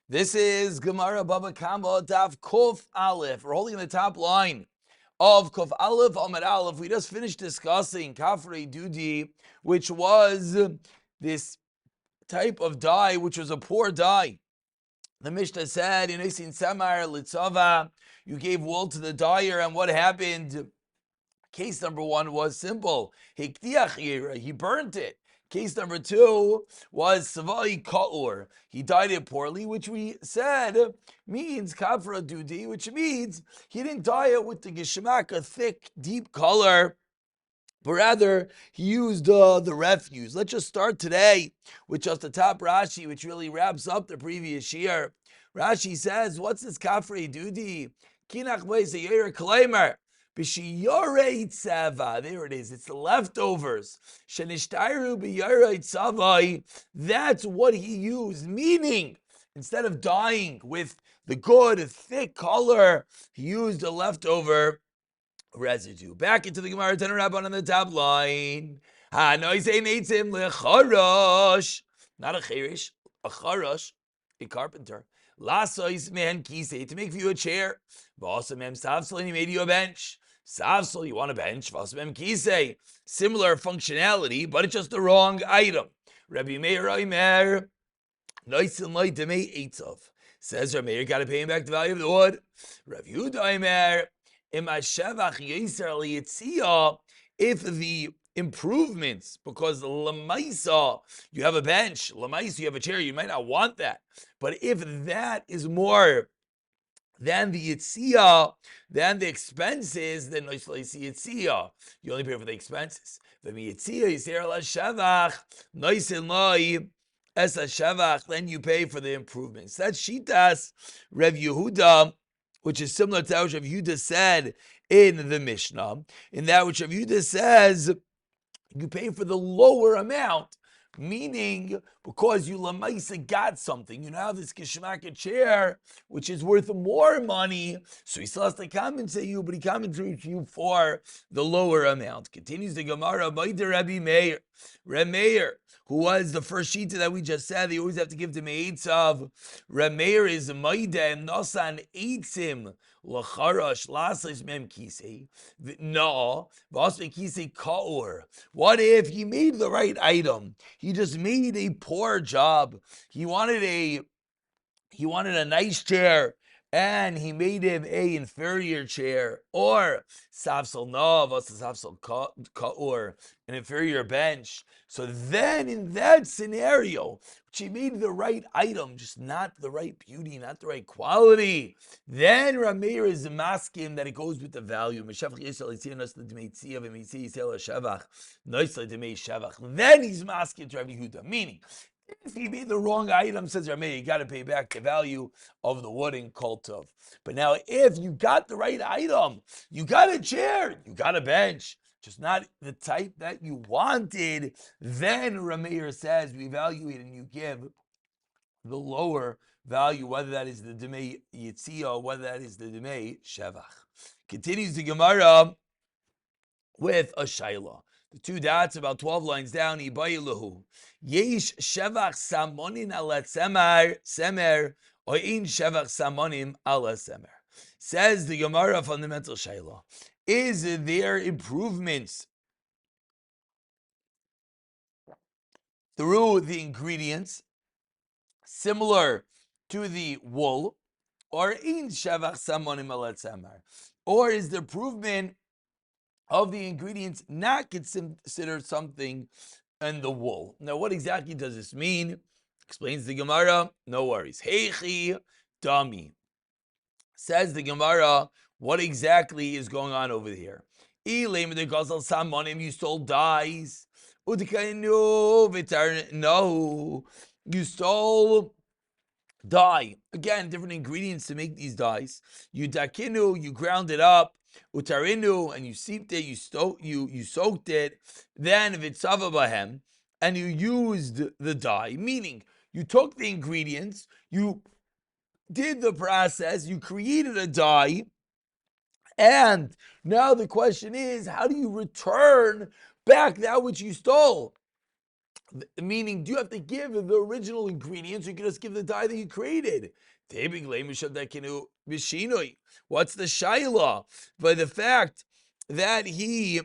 This is Gemara Baba Kama Daf Kuf Aleph. We're holding the top line of Kuf Aleph Amar Aleph. We just finished discussing Kafrei Dudi, which was this type of dye, which was a poor dye. The Mishnah said, in Isin Samar Litzava, you gave wool to the dyer, and what happened? Case number one was simple. He burnt it. Case number two was Savai Ka'ur. He dyed it poorly, which we said means Kafra Dudi, which means he didn't dye it with the Geshmak, a thick, deep color, but rather he used the refuse. Let's just start today with just the top Rashi, which really wraps up the previous year. Rashi says, what's this Kafra Dudi? Kinach Beis Klaimer. B'shiyarei tzava. There it is. It's the leftovers. Shenishtaru b'yarei tzavai. That's what he used. Meaning, instead of dyeing with the good, thick color, he used a leftover residue. Back into the Gemara, Tanur Rabban on the top line. Hanoisei neitzim lecharosh. Not a cherish, a charosh, a carpenter. Lasois man kisei, to make for you a chair. V'asam mem savsel, and he made you a bench. Savsel, you want a bench. V'asam mem kisei, similar functionality, but it's just the wrong item. Rabbi Meir Omer, noisin loy demei eitzov. Says Rabbi Meir, got to pay him back the value of the wood. Rabbi Yehuda Omer, if the improvements, because lamaisa, you have a bench, lamaisa, you have a chair, you might not want that. But if that is more than the yitzia, than the expenses, then yitzia, you only pay for the expenses. Then you pay for the improvements. That's Shitas Rev Yehuda, which is similar to that which Rav Yehuda said in the Mishnah. In that which Rav Yehuda says, you pay for the lower amount, meaning because you lamaisa got something. You now have this kishmaka chair, which is worth more money, so he still has to compensate you, but he compensates you for the lower amount. Continues the Gemara, Rabbi Meir, Reb Meir, who was the first shita that we just said, they always have to give the meitzav. Reb Meir is maida and nosan eitzim lacharash lasas mem kisei. No, vasme kisei kaor. What if he made the right item? He just made a poor job. He wanted a nice chair, and he made him a inferior chair, or safsal nov, safsal kaor, an inferior bench. So then, in that scenario, which he made the right item, just not the right beauty, not the right quality, then Rameir is masking that it goes with the value. Then he's masking to Rabbi Yehuda, meaning, if he made the wrong item, says Rameh, you got to pay back the value of the wood in Kultov. But now, if you got the right item, you got a chair, you got a bench, just not the type that you wanted, then Rameir says, we evaluate and you give the lower value, whether that is the Demei Yitzia or whether that is the Demei Shevach. Continues the Gemara with a Shaila. The two dots, about 12 lines down, Ibayilahu. Yesh Shevach Samonin ala Semer, or in Shevach Samonim ala Semer. Says the Gemara fundamental Shaila. Is there improvements through the ingredients similar to the wool, or in Shevach Samonim ala Semer? Or is the improvement of the ingredients not considered something in the wool? Now, what exactly does this mean? Explains the Gemara. No worries. Heichi dami. Says the Gemara, what exactly is going on over here? You stole dyes. No, you stole dye. Again, different ingredients to make these dyes. You dakinu, you ground it up. Utarinu, and you seeped it, you soaked it. Then vitzava bahem, and you used the dye. Meaning, you took the ingredients, you did the process, you created a dye, and now the question is, how do you return back that which you stole? Meaning, do you have to give the original ingredients, or you can just give the dye that you created? What's the shayla? By the fact that he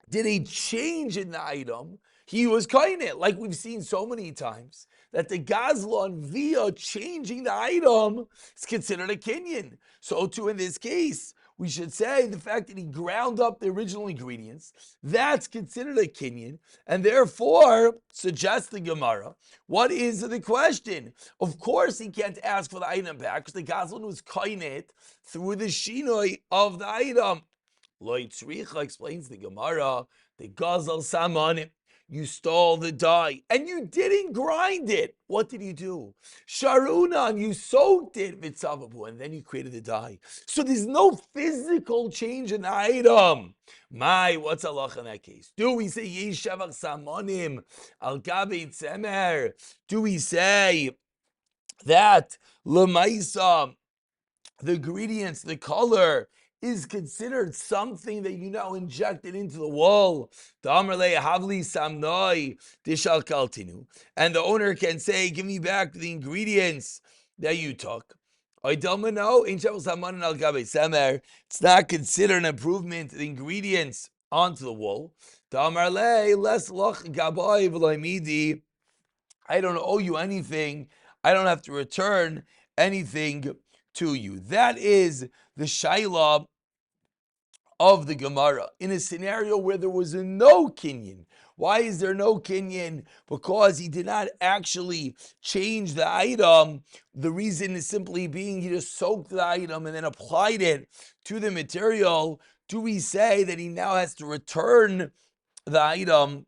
did a change in the item, he was kainit, like we've seen so many times, that the gazlan, via changing the item, is considered a kinyan. So too in this case, we should say the fact that he ground up the original ingredients, that's considered a kinyan, and therefore, suggests the Gemara, what is the question? Of course he can't ask for the item back, because the gazlan was kainit through the shinoi of the item. Lo Tzricha explains the Gemara, the Gazal Saman, you stole the dye and you didn't grind it. What did you do? Sharunan, you soaked it with Savabu and then you created the dye. So there's no physical change in the item. What's Allah in that case? Do we say Yeshavach Samanim al Gabi Tzemer? Do we say that Lemaisa, the ingredients, the color, is considered something that you now injected into the wall? And the owner can say, give me back the ingredients that you took. It's not considered an improvement, the ingredients onto the wall. I don't owe you anything. I don't have to return anything to you. That is the shayla of the Gemara in a scenario where there was no kinyan. Why is there no kinyan? Because he did not actually change the item. The reason is simply being he just soaked the item and then applied it to the material. Do we say that he now has to return the item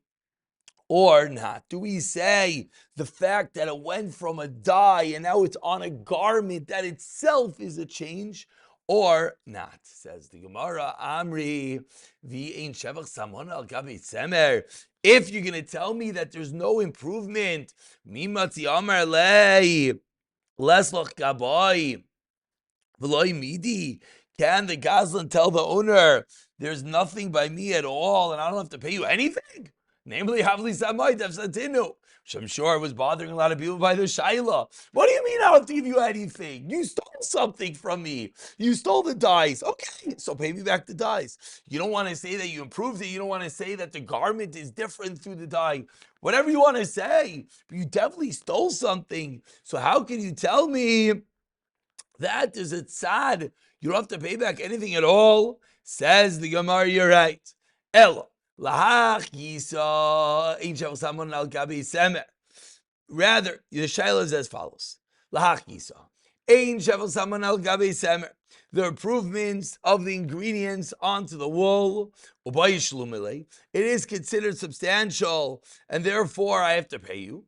or not? Do we say the fact that it went from a dye and now it's on a garment, that itself is a change, or not? Says the Gemara, Amri, vi ein shevach samon al gabi tzemer. If you're going to tell me that there's no improvement, mimatzi amar lei, lesloch gabai, v'loi midi, can the Gazlan tell the owner, there's nothing by me at all and I don't have to pay you anything? Namely, Havli Samai Devsatinu, which I'm sure was bothering a lot of people by the Shaila. What do you mean I don't have to give you anything? You stole something from me. You stole the dies. Okay, so pay me back the dies. You don't want to say that you improved it. You don't want to say that the garment is different through the dye. Whatever you want to say, but you definitely stole something. So how can you tell me that is a tzad? You don't have to pay back anything at all? Says the Gemara, you're right. Ella. Lahach Yisa Ein Shel Samon Al Gabi Semer. Rather, the Shaila is as follows. Lahach Yisa Ein Shel Samon Al Gabi Semer. The improvements of the ingredients onto the wool, it is considered substantial, and therefore I have to pay you.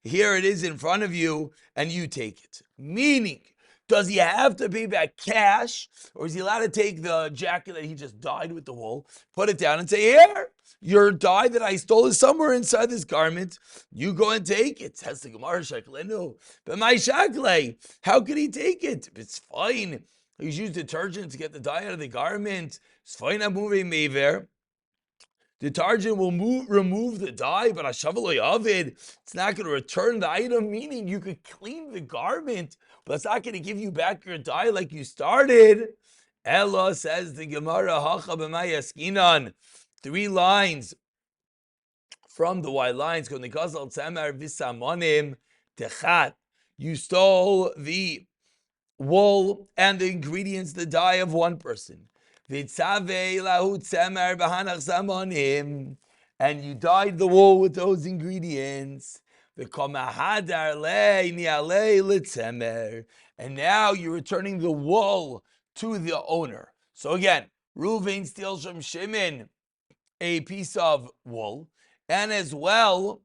Here it is in front of you, and you take it. Meaning, does he have to pay back cash, or is he allowed to take the jacket that he just dyed with the wool, put it down and say, here, your dye that I stole is somewhere inside this garment. You go and take it. Says the Gemara, Shaklenu. But my Shakle, how could he take it? It's fine. He's used detergent to get the dye out of the garment. It's fine, I'm moving Mever. Detergent will remove the dye, but Hashavalo Yavid, it's not going to return the item, meaning you could clean the garment, but it's not going to give you back your dye like you started. Ella, says the Gemara, Hacha b'mayaskinan. 3 lines from the white lines. You stole the wool and the ingredients, the dye of one person. And you dyed the wool with those ingredients. And now you're returning the wool to the owner. So again, Reuven steals from Shimon a piece of wool, and as well,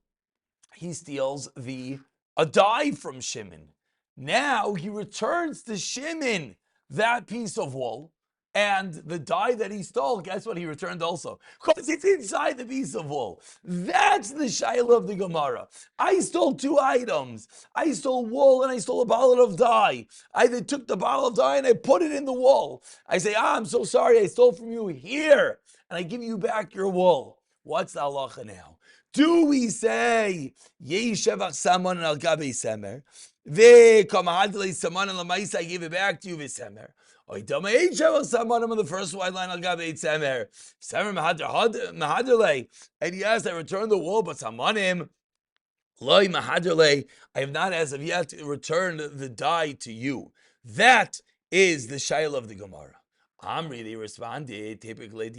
he steals a dye from Shimon. Now he returns to Shimon that piece of wool, And the dye that he stole, guess what? He returned also. Because it's inside the piece of wool. That's the shaila of the Gemara. I stole two items. I stole wool and I stole a bottle of dye. I then took the bottle of dye and I put it in the wool. I say, I'm so sorry, I stole from you here. And I give you back your wool. What's the halacha now? Do we say, Yehi shevach saman al gabe semer? Ve'kamahadle saman al lamaisa, I give it back to you, v'semer. On the first white line, I'll give eight semer. Semer mahadrle. And yes, I returned the wool, but samanim loy mahadrle. I have not as of yet returned the dye to you. That is the shaila of the Gemara. Amri, they responded, typically,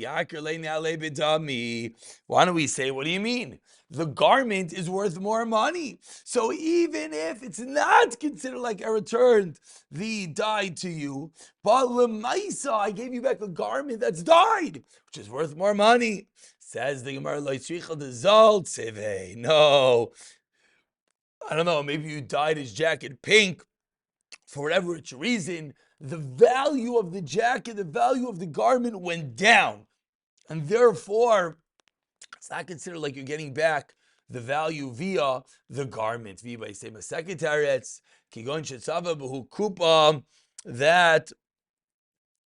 why don't we say, what do you mean? The garment is worth more money. So even if it's not considered like I returned the dye to you, but lemaisa, I gave you back a garment that's dyed, which is worth more money. Says the Gemara, no. I don't know, maybe you dyed his jacket pink for whatever its reason. The value of the jacket, the value of the garment went down. And therefore, it's not considered like you're getting back the value via the garment. Via sema secretaries, kigon shetzava b'hu kupa, that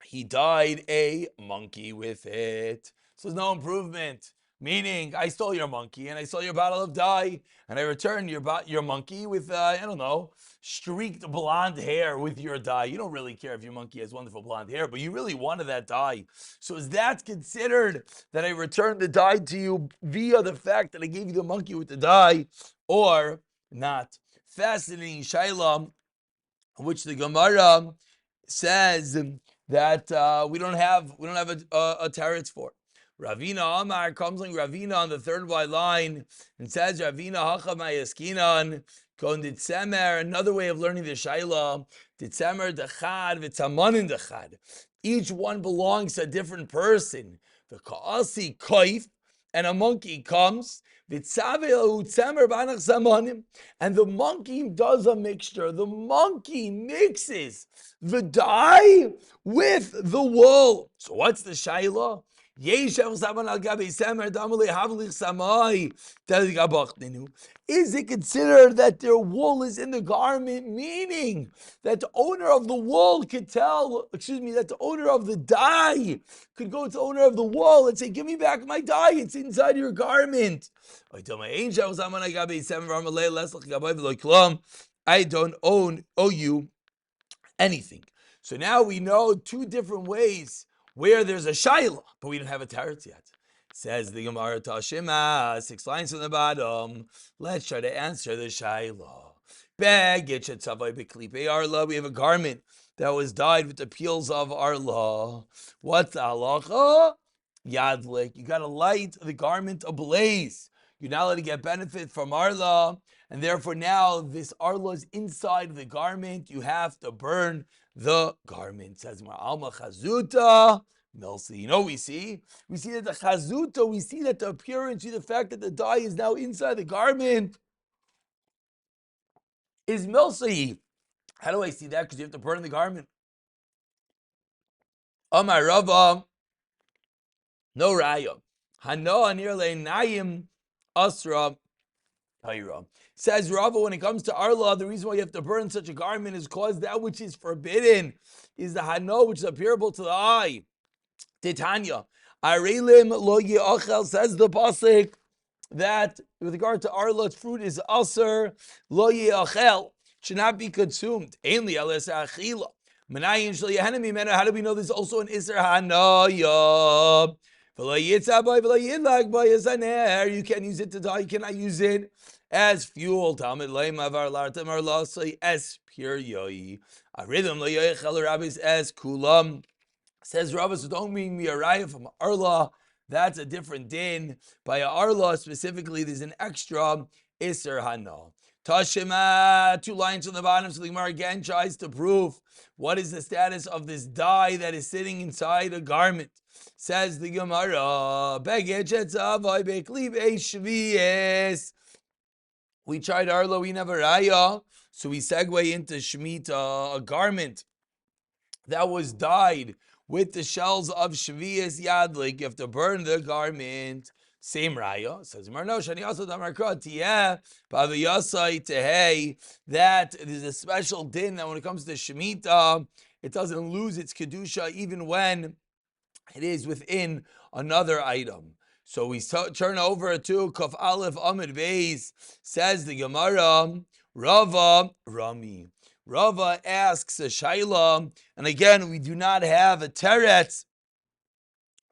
he dyed a monkey with it. So there's no improvement. Meaning, I stole your monkey and I stole your bottle of dye, and I returned your monkey with, I don't know, streaked blonde hair with your dye. You don't really care if your monkey has wonderful blonde hair, but you really wanted that dye. So is that considered that I returned the dye to you via the fact that I gave you the monkey with the dye, or not? Fascinating shayla, which the Gemara says that we don't have a teretz for. Ravina Amar comes like Ravina on the third white line and says, Ravina Hacha Mayaskinan, Kon Ditzemer, another way of learning the Shaila, Ditzemer Dechad, Vitzamanin Dechad. Each one belongs to a different person. The Kaasi Koif, and a monkey comes, and the monkey does a mixture. The monkey mixes the dye with the wool. So what's the shaila? Is it considered that their wool is in the garment, meaning that the owner of the wool could that the owner of the dye could go to the owner of the wool and say, give me back my dye, it's inside your garment. I don't owe you anything. So now we know two different ways where there's a shaila, but we don't have a teretz yet. Says the Gemara Tashima, 6 lines from the bottom. Let's try to answer the shaila. We have a garment that was dyed with the peels of arla. What's the halacha? Yadlik. You got to light the garment ablaze. You're not allowed to get benefit from arla, and therefore now this arla is inside the garment. You have to burn the garment. Says Alma Chazuta. Milsi. You know, we see that the chazuta, we see that the appearance, the fact that the dye is now inside the garment is milsi. How do I see that? Because you have to burn the garment. Amar Rava, no raya. Hano anir le'nayim asra hayra. Says Rava, when it comes to Arla, the reason why you have to burn such a garment is because that which is forbidden is the hano, which is appearable to the eye. Titania, Arelim lo ye'achel, says the pasuk that with regard to Arla's fruit is aser lo ye'achel, should not be consumed. Ainli alas achila. Menayin shel yehenim mimenu. How do we know there's also an iser hanaya? You can't use it to dye. You cannot use it as fuel. Talmud leima varlar tamar lasay es pure yoi. Arelim lo ye'achel rabbis es kulam. Says Rava, so don't mean miaraya from Arla. That's a different din. By Arla specifically, there's an extra Isser Hana. Tashima, 2 lines on the bottom. So the Gemara again tries to prove what is the status of this dye that is sitting inside a garment. Says the Gemara, we tried Arla, we never raya. So we segue into Shemitah, a garment that was dyed with the shells of Shvius Yadlik. You have to burn the garment. Same raya says Marno Shani also Damarkot Paviyasai Tehei, that there's a special din that when it comes to Shemitah, it doesn't lose its kedusha even when it is within another item. So we turn over to Kaf Aleph Amid Beis. Says the Gemara, Rava Rami. Rava asks a Shaila, and again we do not have a teretz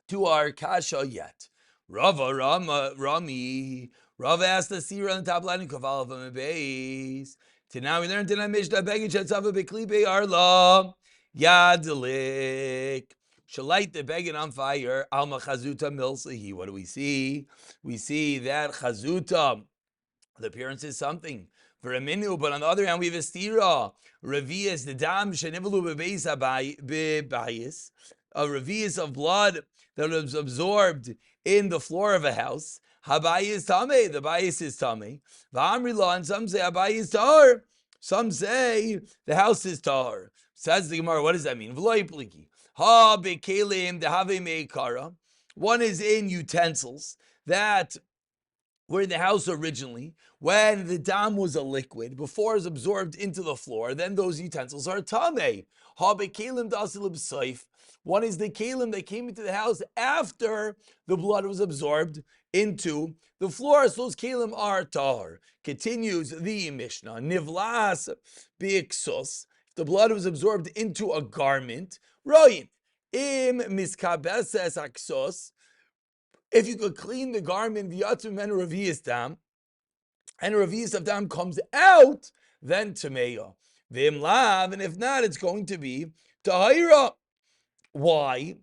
to our kasha yet. Rami. Rava asked the Sira on the top line of Kaf Aleph Amid Beis. To now we learned in our Mishnah Begin Shetzava Beklibe Arla Yadlik. Shall light the beggar on fire. Alma chazuta milsahi. What do we see? We see that chazuta, the appearance is something. For a minu, but on the other hand, we have a stira. Revius, the dam shenivalu bebayis, a revius of blood that was absorbed in the floor of a house. Habayis tame, the bayis is tame. V'amrila, and some say habayis tahor. Some say the house is tahor. Says the Gemara, what does that mean? V'lo yipliki. Ha bekelim dehave meikara. One is in utensils that were in the house originally when the dam was a liquid before it was absorbed into the floor. Then those utensils are tamei. Ha bekelim dasilib saif. One is the kelim that came into the house after the blood was absorbed into the floor. So those kelim are tahor. Continues the Mishnah. Nivlas biiksos. The blood was absorbed into a garment. Royin. Im miskabeses aksos. If you could clean the garment, v'yatum and revius dam, and revius of dam comes out, then tameya. V'im lav, and if not, it's going to be tahira. Why?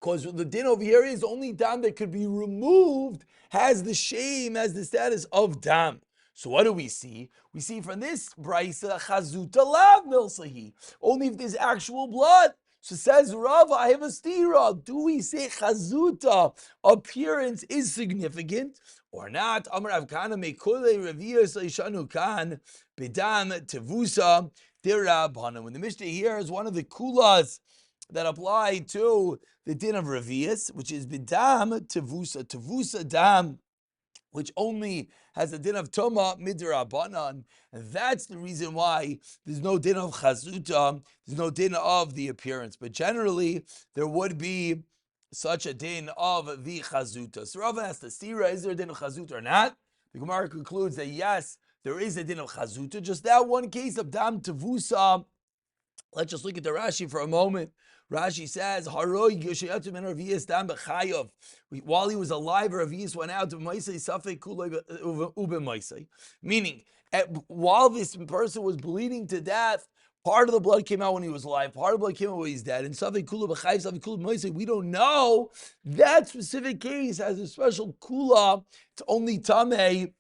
Because the din over here is only dam that could be removed has the shame, has the status of dam. So what do we see? We see from this brisa chazuta lav milsahi. Only if there's actual blood. So says Rav, I have a stira. Do we say chazuta appearance is significant or not? Amar Avkana mekule reviyas leishanu kan bedam tevusa dirabana. When the Mishnah here is one of the kulas that apply to the din of reviyas, which is bedam tevusa dam, which only has a din of toma midrabanan, and that's the reason why there's no din of chazuta, there's no din of the appearance. But generally, there would be such a din of the chazuta. So Rava asked the stira, is there a din of chazuta or not? The Gemara concludes that yes, there is a din of chazuta. Just that one case of dam tevusa. Let's just look at the Rashi for a moment. Rashi says, while he was alive, Ravius went out to meaning, while this person was bleeding to death, part of the blood came out when he was alive, part of the blood came out when he's dead. And we don't know. That specific case has a special kula. It's only tamei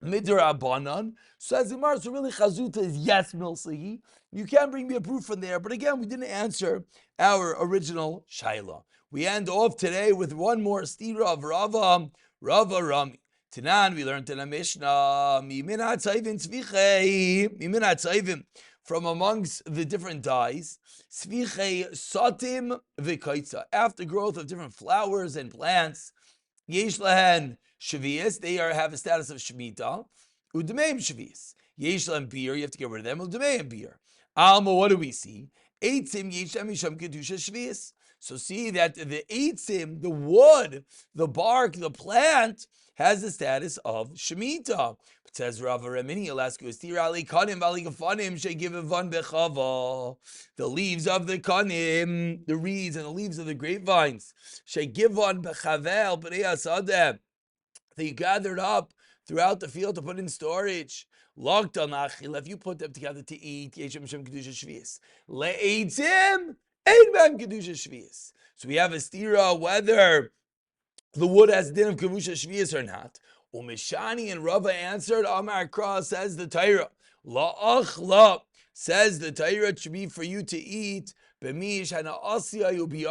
midrabanan. So as the Gemara, so really chazuta is yes milsahi. You can bring me a proof from there, but again, we didn't answer our original shaila. We end off today with one more stira of Rava Rami. Tanan, we learned in a Mishnah, from amongst the different dyes, satim v'kaitza, after growth of different flowers and plants, yesh lahen shvius, they have a status of shemitah, udmeim shvius. Yesh lahen beer, you have to get rid of them, udmeim beer. Alma, what do we see? Eitzim yeshem misham kedusha shvius. So see that the eitzim, the wood, the bark, the plant, has the status of shemitah. It says Rav Remini, he'll ask you, the leaves of the kanim, the reeds and the leaves of the grapevines, they gathered up throughout the field to put in storage. If you put them together to eat, so we have a stira whether the wood has din of kavusha shvius or not. Umeshani and Rava answered, Amar Kra, says the Torah, la'achla, says the Torah, it should be for you to eat, b'mish hana asya ubi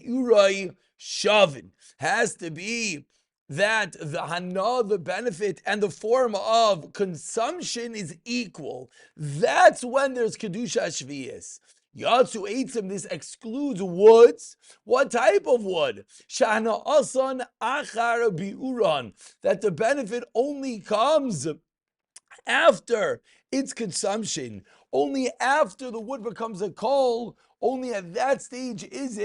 urai shavin, has to be that the hana, the benefit, and the form of consumption is equal. That's when there's kedusha shvius. Yatsu Eitzim, this excludes woods. What type of wood? Shana Asan Achar Biuran, that the benefit only comes after its consumption. Only after the wood becomes a coal, only at that stage is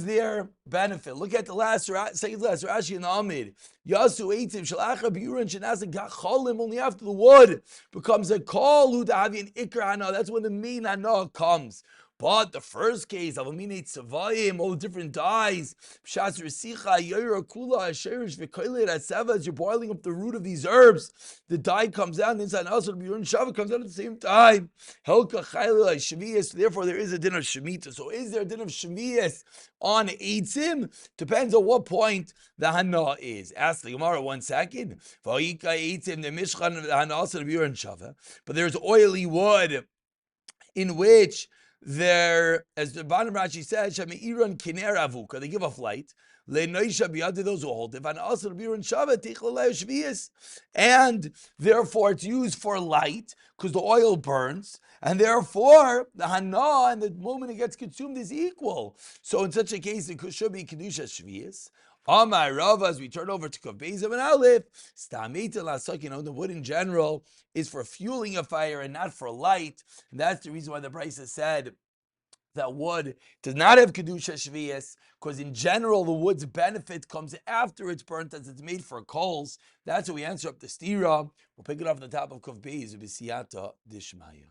there benefit. Look at the second last Rashi and Amid. Yasu Eitim Shalacha Biuran Shanasa Gacholim, only after the wood becomes a coal, Hudahavi and Ikra Hana. That's when the main Hana comes. But the first case, Avamine Tzavayim, all the different dyes, Pshat Resicha, Yoira Kula, Asherish, Vikoilet, Aseva, as you're boiling up the root of these herbs, the dye comes out, and inside also the Biuran Shava comes out at the same time. Helka Chaylila Shemiyas, therefore there is a din of Shemitah. So is there a din of Shemiyas on Eitzim? Depends on what point the Hana is. Ask the Gemara 1 second. Vayika Eitzim, the Mishchan of the Hana also the Biuran Shava. But there's oily wood in which there, as the Bottom Rashi says, Shami'iran Kiner Avuka, they give off light. Le'noisha biyad, those who hold it. And also Biuran Shava Tichlei Shvius, and therefore it's used for light because the oil burns, and therefore the Hana and the moment it gets consumed is equal. So in such a case, it should be Kedusha Shvius. Amar Rava, as we turn over to Kav Beis and Aleph, Stamita Lasok, the wood in general is for fueling a fire and not for light. And that's the reason why the Brisa said that wood does not have Kedusha Shvius, because in general the wood's benefit comes after it's burnt, as it's made for coals. That's how we answer up the stira. We'll pick it up on the top of Kav Beis, B'siyata Dishmaya.